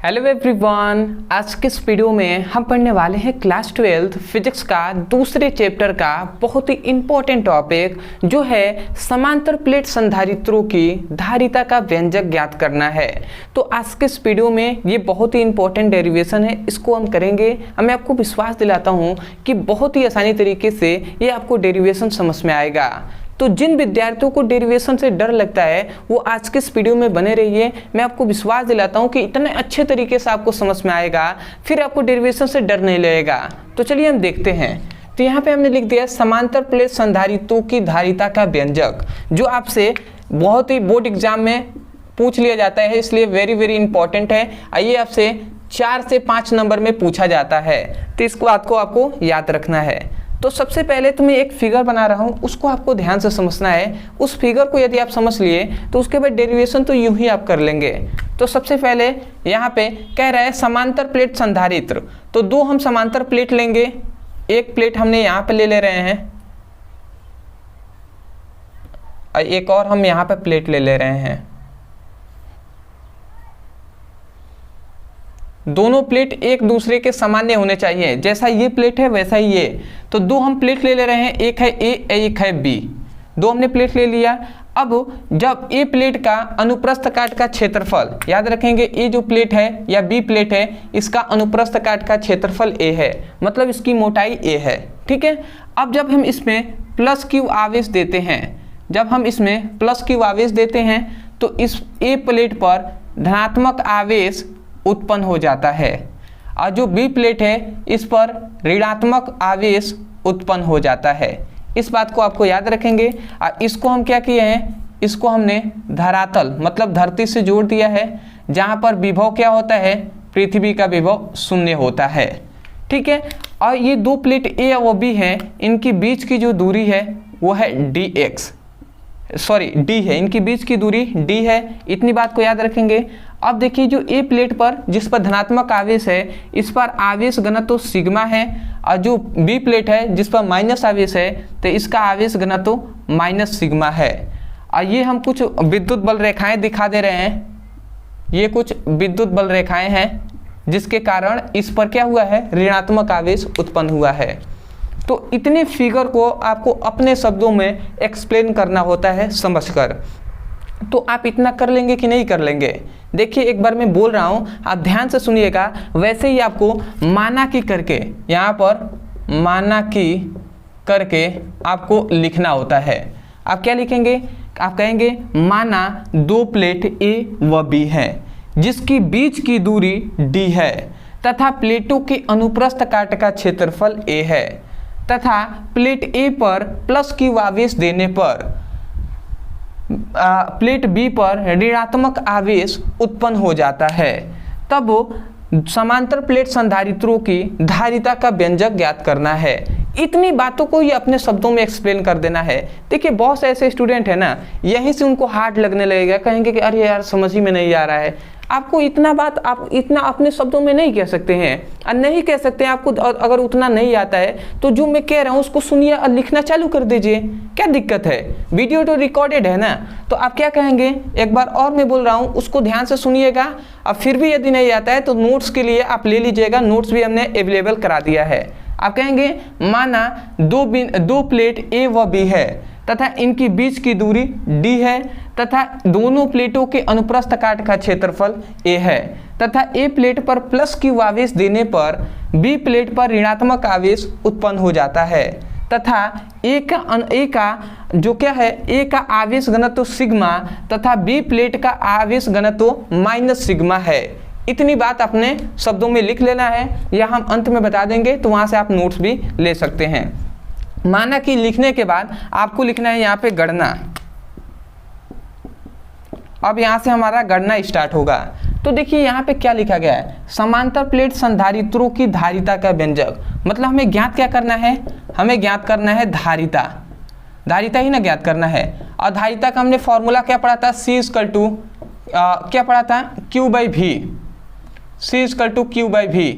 Hello everyone, आज के इस वीडियो में हम पढ़ने वाले हैं क्लास 12 फिजिक्स का दूसरे चैप्टर का बहुत ही इम्पोर्टेंट टॉपिक जो है समांतर प्लेट संधारित्रों की धारिता का व्यंजक ज्ञात करना है। तो आज के इस वीडियो में ये बहुत ही इम्पोर्टेंट डेरिवेशन है, इसको हम करेंगे। मैं आपको विश्वास दिलाता हूँ कि बहुत ही आसानी तरीके से ये आपको डेरिवेशन समझ में आएगा। तो जिन विद्यार्थियों को डेरिवेशन से डर लगता है वो आज के इस वीडियो में बने रहिए। मैं आपको विश्वास दिलाता हूँ कि इतने अच्छे तरीके से आपको समझ में आएगा, फिर आपको डेरिवेशन से डर नहीं लगेगा। तो चलिए हम देखते हैं। तो यहाँ पे हमने लिख दिया समांतर प्लेट संधारित्रों की धारिता का व्यंजक, जो आपसे बहुत ही बोर्ड एग्जाम में पूछ लिया जाता है, इसलिए वेरी वेरी इंपॉर्टेंट है। आइए आपसे 4 से 5 नंबर में पूछा जाता है, तो इस बात को आपको याद रखना है। तो सबसे पहले तो मैं एक फिगर बना रहा हूँ, उसको आपको ध्यान से समझना है। उस फिगर को यदि आप समझ लिए तो उसके बाद डेरिवेशन तो यूं ही आप कर लेंगे। तो सबसे पहले यहाँ पे कह रहा है समांतर प्लेट संधारित्र, तो 2 हम समांतर प्लेट लेंगे। एक प्लेट हमने यहाँ पे ले रहे हैं और एक और हम यहाँ पे प्लेट ले रहे हैं। दोनों प्लेट एक दूसरे के सामान्य होने चाहिए, जैसा ये प्लेट है वैसा ही ये। तो 2 हम प्लेट ले रहे हैं, एक है ए एक है बी। 2 हमने प्लेट ले लिया। अब जब ए प्लेट का अनुप्रस्थ काट का क्षेत्रफल, याद रखेंगे ए जो प्लेट है या बी प्लेट है, इसका अनुप्रस्थ काट का क्षेत्रफल ए है, मतलब इसकी मोटाई ए है। ठीक है। अब जब हम इसमें प्लस क्यू आवेश देते हैं, जब हम इसमें प्लस क्यू आवेश देते हैं तो इस ए प्लेट पर धनात्मक आवेश उत्पन्न हो जाता है और जो बी प्लेट है इस पर ऋणात्मक आवेश उत्पन्न हो जाता है। इस बात को आपको याद रखेंगे। और इसको हम क्या किए हैं, इसको हमने धरातल मतलब धरती से जोड़ दिया है, जहाँ पर विभव क्या होता है, पृथ्वी का विभव 0 होता है। ठीक है। और ये 2 प्लेट ए और बी हैं, इनकी बीच की जो दूरी है वो है डी है, इनकी बीच की दूरी डी है। इतनी बात को याद रखेंगे। अब देखिए जो ए प्लेट पर जिस पर धनात्मक आवेश है इस पर आवेश घनत्व सिग्मा है, और जो बी प्लेट है जिस पर माइनस आवेश है तो इसका आवेश घनत्व माइनस सिग्मा है। और ये हम कुछ विद्युत बल रेखाएं दिखा दे रहे हैं, ये कुछ विद्युत बल रेखाएं हैं जिसके कारण इस पर क्या हुआ है, ऋणात्मक आवेश उत्पन्न हुआ है। तो इतने फिगर को आपको अपने शब्दों में एक्सप्लेन करना होता है समझकर। तो आप इतना कर लेंगे कि नहीं कर लेंगे? देखिए एक बार मैं बोल रहा हूँ, आप ध्यान से सुनिएगा। वैसे ही आपको माना की करके, यहाँ पर माना की करके आपको लिखना होता है। आप क्या लिखेंगे, आप कहेंगे माना 2 प्लेट ए व बी है जिसकी बीच की दूरी डी है तथा प्लेटों के अनुप्रस्थ काट का क्षेत्रफल ए है तथा प्लेट ए पर प्लस क्यू आवेश देने पर प्लेट बी पर ऋणात्मक आवेश उत्पन्न हो जाता है। तब समांतर प्लेट संधारित्रों की धारिता का व्यंजक ज्ञात करना है। इतनी बातों को ये अपने शब्दों में एक्सप्लेन कर देना है। देखिए बहुत से ऐसे स्टूडेंट है ना, यहीं से उनको हार्ड लगने लगेगा, कहेंगे कि अरे यार समझ ही में नहीं आ रहा है। आपको इतना बात आप इतना अपने शब्दों में नहीं कह सकते हैं, और नहीं कह सकते हैं आपको। अगर उतना नहीं आता है तो जो मैं कह रहा हूँ उसको सुनिए और लिखना चालू कर दीजिए, क्या दिक्कत है? वीडियो तो रिकॉर्डेड है ना। तो आप क्या कहेंगे, एक बार और मैं बोल रहा हूँ उसको ध्यान से सुनिएगा। और फिर भी यदि नहीं आता है तो नोट्स के लिए आप ले लीजिएगा, नोट्स भी हमने अवेलेबल करा दिया है। आप कहेंगे माना 2 प्लेट ए व बी है तथा इनकी बीच की दूरी डी है तथा दोनों प्लेटों के अनुप्रस्थ काट का क्षेत्रफल ए है तथा ए प्लेट पर प्लस क्यू आवेश देने पर बी प्लेट पर ऋणात्मक आवेश उत्पन्न हो जाता है तथा ए का जो क्या है, ए का आवेश घनत्व सिग्मा तथा बी प्लेट का आवेश घनत्व माइनस सिग्मा है। इतनी बात अपने शब्दों में लिख लेना है, या हम अंत में बता देंगे तो वहाँ से आप नोट्स भी ले सकते हैं। माना कि लिखने के बाद आपको लिखना है यहाँ पे गणना। अब यहाँ से हमारा गणना स्टार्ट होगा। तो देखिए यहाँ पे क्या लिखा गया है, समांतर प्लेट संधारित्रों की धारिता का व्यंजक। मतलब हमें ज्ञात क्या करना है, हमें ज्ञात करना है धारिता, धारिता ही ना ज्ञात करना है। और धारिता का हमने फॉर्मूला क्या पढ़ा था, C इक्वल टू क्या पढ़ा था, Q by V, C equal to Q by V,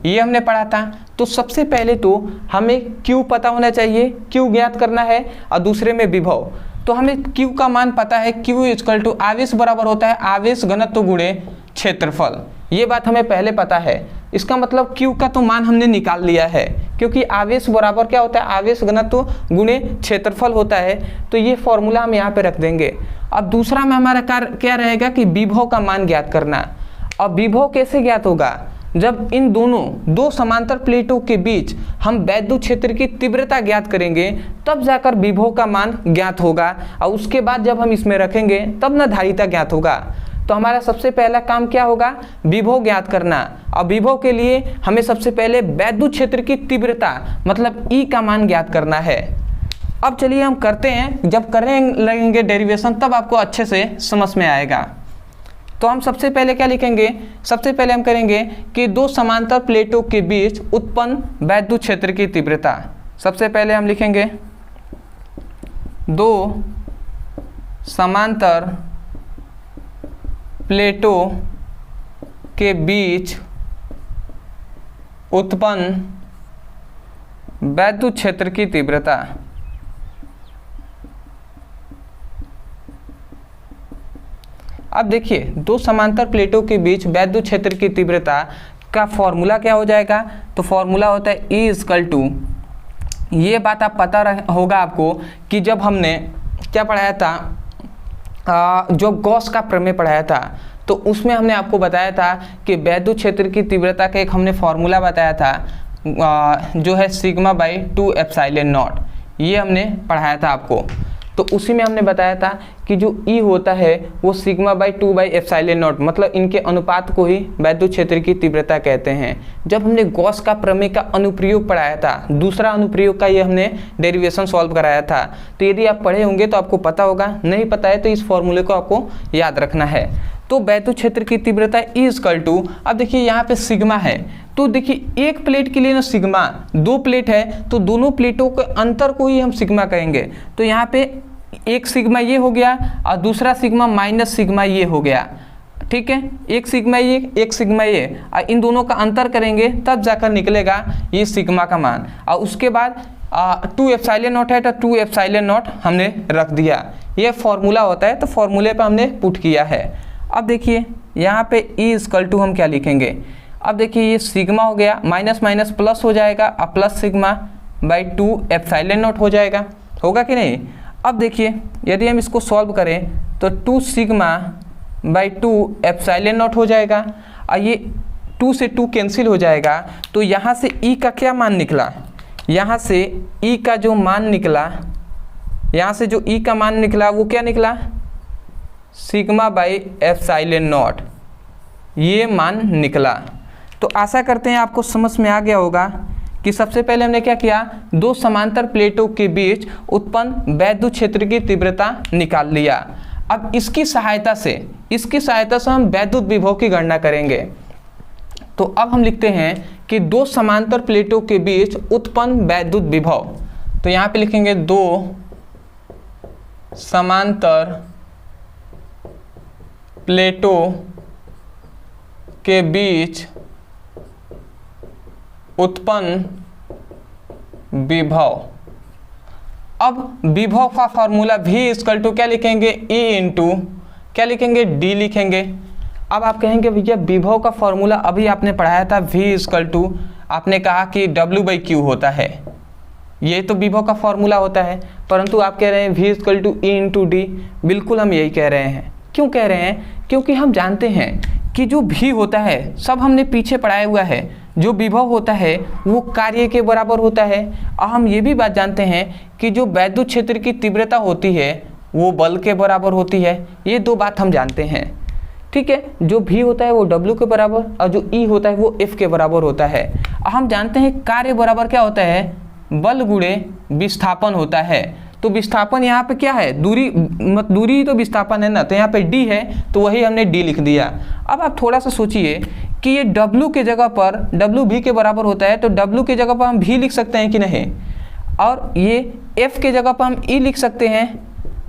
ये हमने पढ़ा था। तो सबसे पहले तो हमें Q पता होना चाहिए, Q ज्ञात करना है, और दूसरे में विभव। तो हमें Q का मान पता है, Q इक्वल टू आवेश बराबर होता है आवेश घनत्व गुणे क्षेत्रफल। ये बात हमें पहले पता है। इसका मतलब Q का तो मान हमने निकाल लिया है, क्योंकि आवेश बराबर क्या होता है, आवेश घनत्व गुणे क्षेत्रफल होता है। तो ये फॉर्मूला हम यहाँ पे रख देंगे। अब दूसरा में हमारा कार्य क्या रहेगा कि विभव का मान ज्ञात करना। अब विभव कैसे ज्ञात होगा, जब इन दो समांतर प्लेटों के बीच हम वैद्युत क्षेत्र की तीव्रता ज्ञात करेंगे, तब जाकर विभव का मान ज्ञात होगा, और उसके बाद जब हम इसमें रखेंगे तब ना धारिता ज्ञात होगा। तो हमारा सबसे पहला काम क्या होगा, विभव ज्ञात करना। और विभव के लिए हमें सबसे पहले वैद्युत क्षेत्र की तीव्रता मतलब E का मान ज्ञात करना है। अब चलिए हम करते हैं, जब करें लगेंगे डेरिवेशन तब आपको अच्छे से समझ में आएगा। तो हम सबसे पहले क्या लिखेंगे, सबसे पहले हम करेंगे कि दो समांतर प्लेटों के बीच उत्पन्न वैद्युत क्षेत्र की तीव्रता। सबसे पहले हम लिखेंगे दो समांतर प्लेटों के बीच उत्पन्न वैद्युत क्षेत्र की तीव्रता। अब देखिए, दो समांतर प्लेटों के बीच वैद्युत क्षेत्र की तीव्रता का फॉर्मूला क्या हो जाएगा, तो फॉर्मूला होता है E इक्वल टू, ये बात आप पता होगा आपको कि जब हमने क्या पढ़ाया था, जो गॉस का प्रमेय पढ़ाया था, तो उसमें हमने आपको बताया था कि वैद्युत क्षेत्र की तीव्रता का एक हमने फॉर्मूला बताया था, जो है सिग्मा बाई 2 एप्सिलॉन नॉट। ये हमने पढ़ाया था आपको। तो उसी में हमने बताया था कि जो E होता है वो sigma by 2 by epsilon not, मतलब इनके अनुपात को ही वैद्युत क्षेत्र की तीव्रता कहते हैं। जब हमने गॉस का प्रमेय का अनुप्रयोग पढ़ाया था, दूसरा अनुप्रयोग का ये हमने डेरिवेशन सॉल्व कराया था। तो यदि आप पढ़े होंगे तो आपको पता होगा, नहीं पता है तो इस फॉर्मूले को आपको याद रखना है। तो वैद्युत क्षेत्र की तीव्रता E इक्वल टू, अब देखिए यहाँ पे सिग्मा है, तो देखिए एक प्लेट के लिए ना सिग्मा, दो प्लेट है तो दोनों प्लेटों के अंतर को ही हम सिग्मा कहेंगे। तो यहाँ पे एक सिग्मा ये हो गया और दूसरा सिग्मा माइनस सिग्मा ये हो गया, ठीक है। एक सिग्मा ये, एक सिग्मा ये, और इन दोनों का अंतर करेंगे तब जाकर निकलेगा ये सिग्मा का मान। और उसके बाद 2 एप्सिलॉन नॉट है तो 2 एप्सिलॉन नॉट हमने रख दिया। ये फॉर्मूला होता है, तो फॉर्मूले पे हमने पुट किया है। अब देखिए यहाँ पे E इक्वल टू हम क्या लिखेंगे, अब देखिए ये सिग्मा हो गया, माइनस माइनस प्लस हो जाएगा और plus sigma by 2 epsilon not हो जाएगा, होगा कि नहीं। अब देखिए यदि हम इसको सॉल्व करें तो 2 सिग्मा बाई 2 एप्सिलॉन नॉट हो जाएगा, और ये 2 से 2 कैंसिल हो जाएगा। तो यहाँ से E का क्या मान निकला, यहाँ से E का जो मान निकला, यहाँ से जो E का मान निकला वो क्या निकला, सिग्मा बाई एप्सिलॉन नॉट, ये मान निकला। तो आशा करते हैं आपको समझ में आ गया होगा कि सबसे पहले हमने क्या किया, दो समांतर प्लेटों के बीच उत्पन्न वैद्युत क्षेत्र की तीव्रता निकाल लिया। अब इसकी सहायता से हम वैद्युत विभव की गणना करेंगे। तो अब हम लिखते हैं कि दो समांतर प्लेटों के बीच उत्पन्न वैद्युत विभव। तो यहाँ पे लिखेंगे दो समांतर प्लेटों के बीच उत्पन्न विभव। अब विभव का फॉर्मूला V इक्वल टू क्या लिखेंगे, E इंटू क्या लिखेंगे, D लिखेंगे। अब आप कहेंगे भैया विभव का फॉर्मूला अभी आपने पढ़ाया था, V इक्वल टू आपने कहा कि W बाई Q होता है, ये तो विभव का फॉर्मूला होता है, परंतु आप कह रहे हैं V equal to E into D। बिल्कुल हम यही कह रहे हैं। क्यों कह रहे हैं, क्योंकि हम जानते हैं कि जो V होता है, सब हमने पीछे पढ़ाया हुआ है, जो विभव होता है वो कार्य के बराबर होता है। और हम ये भी बात जानते हैं कि जो वैद्युत क्षेत्र की तीव्रता होती है वो बल के बराबर होती है। ये दो बात हम जानते हैं, ठीक है। जो V होता है वो W के बराबर और जो E होता है वो F के बराबर होता है। और हम जानते हैं कार्य बराबर क्या होता है, बल गुणे विस्थापन होता है। तो विस्थापन यहाँ पे क्या है, दूरी तो विस्थापन है ना, तो यहाँ पे D है तो वही हमने D लिख दिया। अब आप थोड़ा सा सोचिए कि ये W के जगह पर W V के बराबर होता है, तो W के जगह पर हम V लिख सकते हैं कि नहीं, और ये F के जगह पर हम E लिख सकते हैं,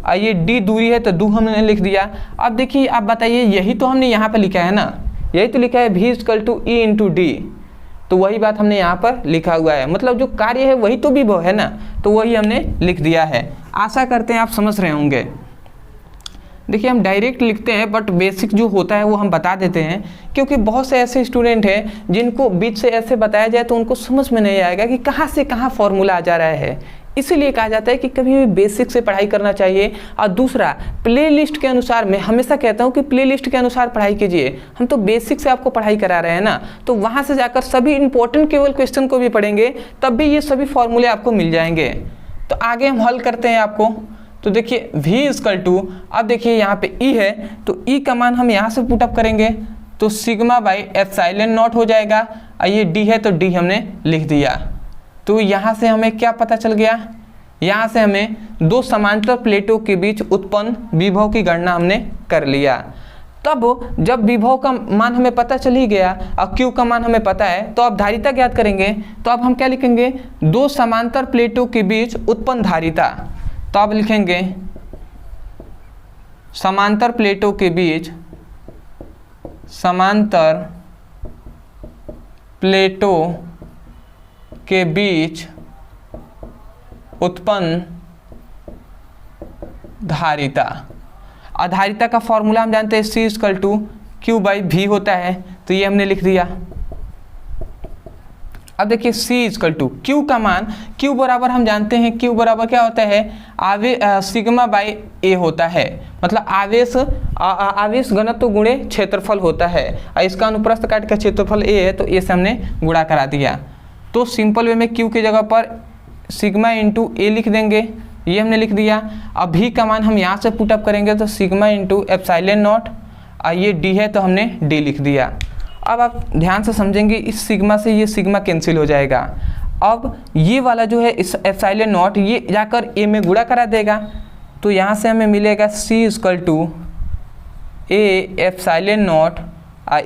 और ये D दूरी है तो D हमने लिख दिया। अब देखिए आप बताइए, यही तो हमने यहाँ पे लिखा है ना, यही तो लिखा है V equal to E into D, तो वही बात हमने यहाँ पर लिखा हुआ है। मतलब जो कार्य है वही तो विभव है ना, तो वही हमने लिख दिया है। आशा करते हैं आप समझ रहे होंगे। देखिए हम डायरेक्ट लिखते हैं बट बेसिक जो होता है वो हम बता देते हैं, क्योंकि बहुत से ऐसे स्टूडेंट हैं जिनको बीच से ऐसे बताया जाए तो उनको समझ में नहीं आएगा कि कहाँ से कहाँ फॉर्मूला आ जा रहा है। इसीलिए कहा जाता है कि कभी भी बेसिक से पढ़ाई करना चाहिए। और दूसरा, प्लेलिस्ट के अनुसार, मैं हमेशा कहता हूँ कि प्लेलिस्ट के अनुसार पढ़ाई कीजिए। हम तो बेसिक से आपको पढ़ाई करा रहे हैं ना, तो वहाँ से जाकर सभी इंपॉर्टेंट केवल क्वेश्चन को भी पढ़ेंगे, तब भी ये सभी फॉर्मूले आपको मिल जाएंगे। तो आगे हम हल करते हैं आपको। तो देखिए v इक्वल टू, अब देखिए यहाँ पे e है, तो e का मान हम यहाँ से पुटअप करेंगे तो सिग्मा बाई एप्सिलॉन नॉट हो जाएगा। और ये d है तो d हमने लिख दिया। तो यहाँ से हमें क्या पता चल गया, यहाँ से हमें दो समांतर प्लेटों के बीच उत्पन्न विभव की गणना हमने कर लिया। तब जब विभव का मान हमें पता चल ही गया और Q का मान हमें पता है, तो अब धारिता ज्ञात करेंगे। तो अब हम क्या लिखेंगे, दो समांतर प्लेटों के बीच उत्पन्न धारिता। तो अब लिखेंगे समांतर प्लेटों के बीच, समांतर प्लेटों के बीच उत्पन्न धारिता। धारिता का फॉर्मूला हम जानते हैं C equal to Q by V होता है, तो ये हमने लिख दिया। अब देखिए C इक्वल टू Q का मान, Q बराबर हम जानते हैं, Q बराबर क्या होता है, सिग्मा बाई A होता है, मतलब आवेश घनत्व गुणे क्षेत्रफल होता है। और इसका अनुप्रस्थ काट का क्षेत्रफल A है, तो A से हमने गुणा करा दिया। तो सिंपल वे में Q की जगह पर सिग्मा इंटू A लिख देंगे, ये हमने लिख दिया। अब V का मान हम यहाँ से पुटअप करेंगे तो सिग्मा इंटू एप्सिलॉन नॉट, और ये D है तो हमने D लिख दिया। अब आप ध्यान से समझेंगे, इस सिग्मा से ये सिग्मा कैंसिल हो जाएगा। अब ये वाला जो है इस एप्सिलॉन नॉट, ये जाकर A में गुणा करा देगा, तो यहाँ से हमें मिलेगा C equal to A epsilon not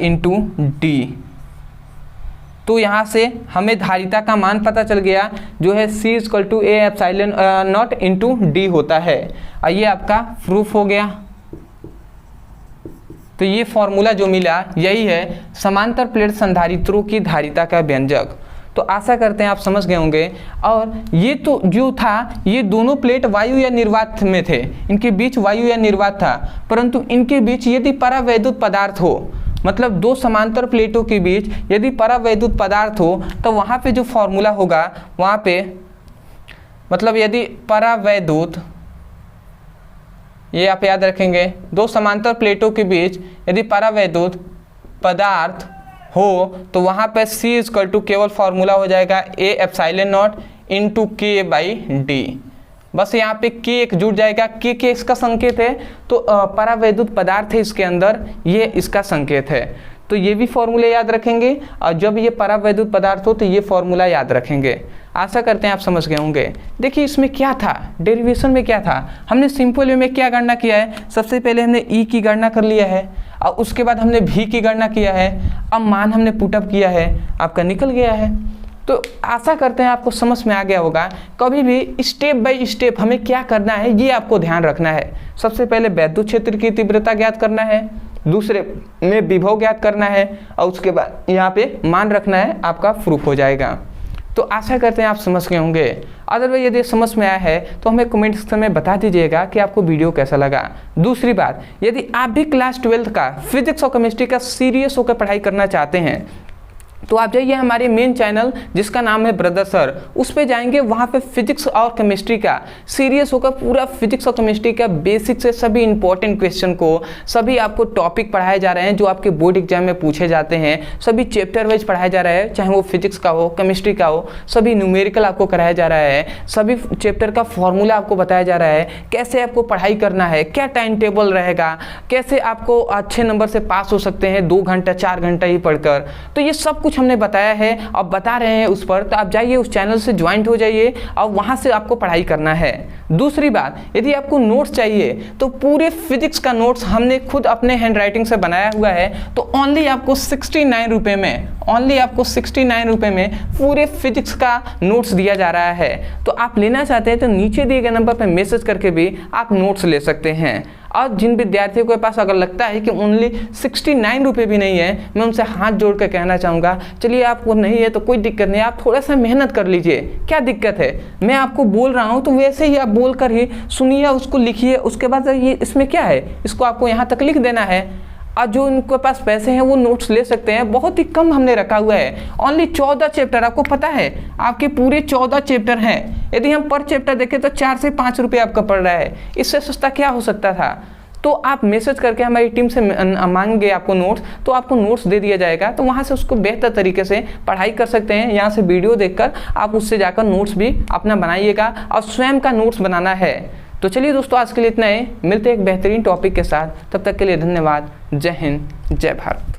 into D। तो यहाँ से हमें धारिता का मान पता चल गया, जो है C equal to A epsilon not into D होता है। और ये आपका प्रूफ हो गया। तो ये फॉर्मूला जो मिला यही है समांतर प्लेट संधारित्रों की धारिता का व्यंजक। तो आशा करते हैं आप समझ गए होंगे। और ये तो जो था, ये दोनों प्लेट वायु या निर्वात में थे, इनके बीच वायु या निर्वात था, परंतु इनके बीच यदि परावैद्युत पदार्थ हो, मतलब दो समांतर प्लेटों के बीच यदि परावैद्युत पदार्थ हो, तो वहाँ पे जो फॉर्मूला होगा, वहाँ पे मतलब यदि परावैद्युत, ये आप याद रखेंगे, दो समांतर प्लेटों के बीच यदि परावैद्युत पदार्थ हो, तो वहाँ पे C इक्वल टू केवल फॉर्मूला हो जाएगा A epsilon not into K by D। बस यहाँ पे K एक जुड़ जाएगा, K इसका संकेत है, तो परावैद्युत पदार्थ है इसके अंदर, ये इसका संकेत है। तो ये भी फॉर्मूले याद रखेंगे, और जब ये परावैद्युत पदार्थ हो तो ये फॉर्मूला याद रखेंगे। आशा करते हैं आप समझ गए होंगे। देखिए इसमें क्या था, डेरिवेशन में क्या था, हमने सिंपल वे में क्या गणना किया है, सबसे पहले हमने E की गणना कर लिया है, और उसके बाद हमने V की गणना किया है। अब मान हमने पुटअप किया है, आपका निकल गया है। तो आशा करते हैं आपको समझ में आ गया होगा। कभी भी स्टेप बाय स्टेप हमें क्या करना है ये आपको ध्यान रखना है। सबसे पहले वैद्युत क्षेत्र की तीव्रता ज्ञात करना है, दूसरे में विभव ज्ञात करना है, और उसके बाद यहाँ पे मान रखना है, आपका प्रूफ हो जाएगा। तो आशा करते हैं आप समझ गए होंगे। अदरवाइज यदि समझ में आया है तो हमें कमेंट सेक्शन में बता दीजिएगा कि आपको वीडियो कैसा लगा। दूसरी बात, यदि आप भी क्लास 12th का फिजिक्स और केमिस्ट्री का सीरियस होकर पढ़ाई करना चाहते हैं, तो आप जाइए हमारे मेन चैनल जिसका नाम है ब्रदर सर, उस पे जाएंगे, वहाँ पे फिजिक्स और केमिस्ट्री का सीरियस होकर पूरा फिजिक्स और केमिस्ट्री का बेसिक से सभी इंपॉर्टेंट क्वेश्चन को, सभी आपको टॉपिक पढ़ाए जा रहे हैं जो आपके बोर्ड एग्जाम में पूछे जाते हैं, सभी चैप्टर वाइज पढ़ाया जा रहा है, चाहे वो फिजिक्स का हो, केमिस्ट्री का हो, सभी न्यूमेरिकल आपको कराया जा रहा है, सभी चैप्टर का फॉर्मूला आपको बताया जा रहा है, कैसे आपको पढ़ाई करना है, क्या टाइम टेबल रहेगा, कैसे आपको अच्छे नंबर से पास हो सकते हैं 2 घंटा 4 घंटा ही पढ़कर। तो ये सब कुछ हमने बताया है, अब बता रहे हैं उस पर, तो आप जाइए उस चैनल से ज्वाइंट हो जाइए और वहां से आपको पढ़ाई करना है। दूसरी बात, यदि आपको नोट्स चाहिए तो पूरे फिजिक्स का नोट्स हमने खुद अपने हैंड राइटिंग से बनाया हुआ है, तो ओनली आपको 69 रुपये में, ओनली आपको 69 रुपये में पूरे फिजिक्स का नोट्स दिया जा रहा है। तो आप लेना चाहते हैं तो नीचे दिए गए नंबर पर मैसेज करके भी आप नोट्स ले सकते हैं। और जिन विद्यार्थियों के पास अगर लगता है कि ओनली 69 रुपये भी नहीं है, मैं उनसे हाथ जोड़ कर कहना चाहूँगा, चलिए आपको नहीं है तो कोई दिक्कत नहीं, आप थोड़ा सा मेहनत कर लीजिए, क्या दिक्कत है। मैं आपको बोल रहा हूँ तो वैसे ही आप बोल कर ही सुनिए, उसको लिखिए, उसके बाद ये इसमें क्या है, इसको आपको यहाँ तक लिख देना है। और जो उनके पास पैसे हैं वो नोट्स ले सकते हैं, बहुत ही कम हमने रखा हुआ है, ओनली 14 चैप्टर, आपको पता है आपके पूरे 14 चैप्टर हैं। यदि हम पर चैप्टर देखें तो 4 से 5 रुपये आपका पड़ रहा है, इससे सस्ता क्या हो सकता था। तो आप मैसेज करके हमारी टीम से मांगेंगे आपको नोट्स, तो आपको नोट्स दे दिया जाएगा, तो वहाँ से उसको बेहतर तरीके से पढ़ाई कर सकते हैं। यहाँ से वीडियो देखकर आप उससे जाकर नोट्स भी अपना बनाइएगा और स्वयं का नोट्स बनाना है। तो चलिए दोस्तों, आज के लिए इतना ही, मिलते हैं एक बेहतरीन टॉपिक के साथ, तब तक के लिए धन्यवाद। जय हिंद, जय भारत।